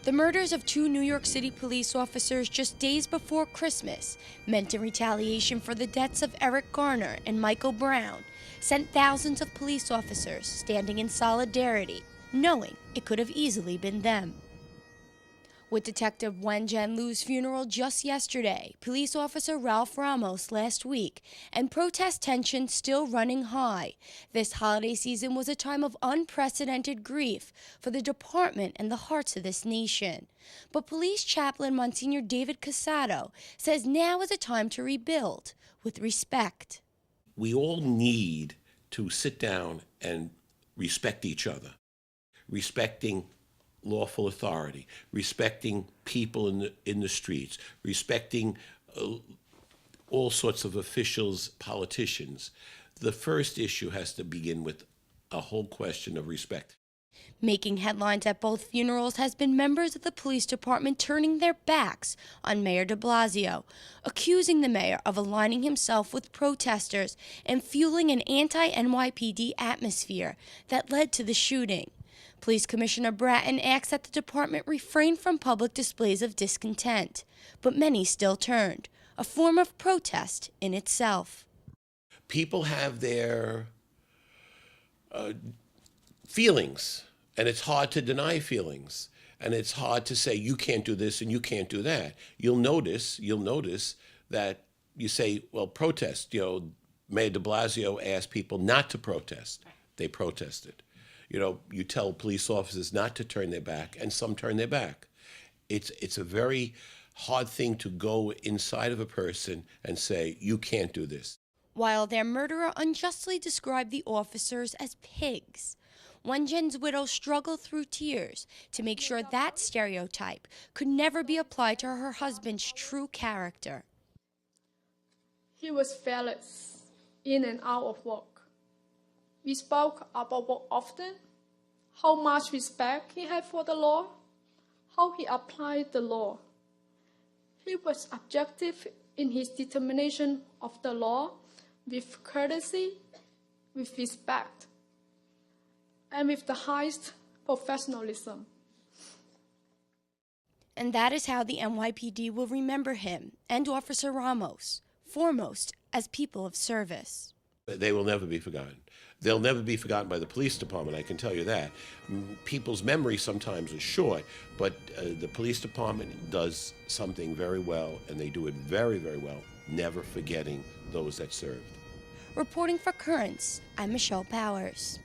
The murders of two New York City police officers just days before Christmas, meant in retaliation for the deaths of Eric Garner and Michael Brown, sent thousands of police officers standing in solidarity, knowing it could have easily been them. With Detective Wen Jianlu's funeral just yesterday, police officer Ralph Ramos last week, and protest tension still running high, this holiday season was a time of unprecedented grief for the department and the hearts of this nation. But police chaplain Monsignor David Casado says now is a time to rebuild with respect. We all need to sit down and respect each other, respecting lawful authority, respecting people in the streets, respecting all sorts of officials, politicians. The first issue has to begin with a whole question of respect. Making headlines at both funerals has been members of the police department turning their backs on Mayor de Blasio, accusing the mayor of aligning himself with protesters and fueling an anti-NYPD atmosphere that led to the shooting. Police Commissioner Bratton asked that the department refrain from public displays of discontent, but many still turned, a form of protest in itself. People have their feelings, and it's hard to deny feelings, and it's hard to say you can't do this and you can't do that. You'll notice that you say, well, protest. Mayor de Blasio asked people not to protest. They protested. You tell police officers not to turn their back, and some turn their back. It's a very hard thing to go inside of a person and say, you can't do this. While their murderer unjustly described the officers as pigs, Wen Jian's widow struggled through tears to make sure that stereotype could never be applied to her husband's true character. He was fearless, in and out of work. We spoke about work often, how much respect he had for the law, how he applied the law. He was objective in his determination of the law, with courtesy, with respect, and with the highest professionalism. And that is how the NYPD will remember him and Officer Ramos, foremost as people of service. They will never be forgotten. They'll never be forgotten by the police department, I can tell you that. People's memory sometimes is short, but the police department does something very well, and they do it very, very well, never forgetting those that served. Reporting for Currents, I'm Michelle Powers.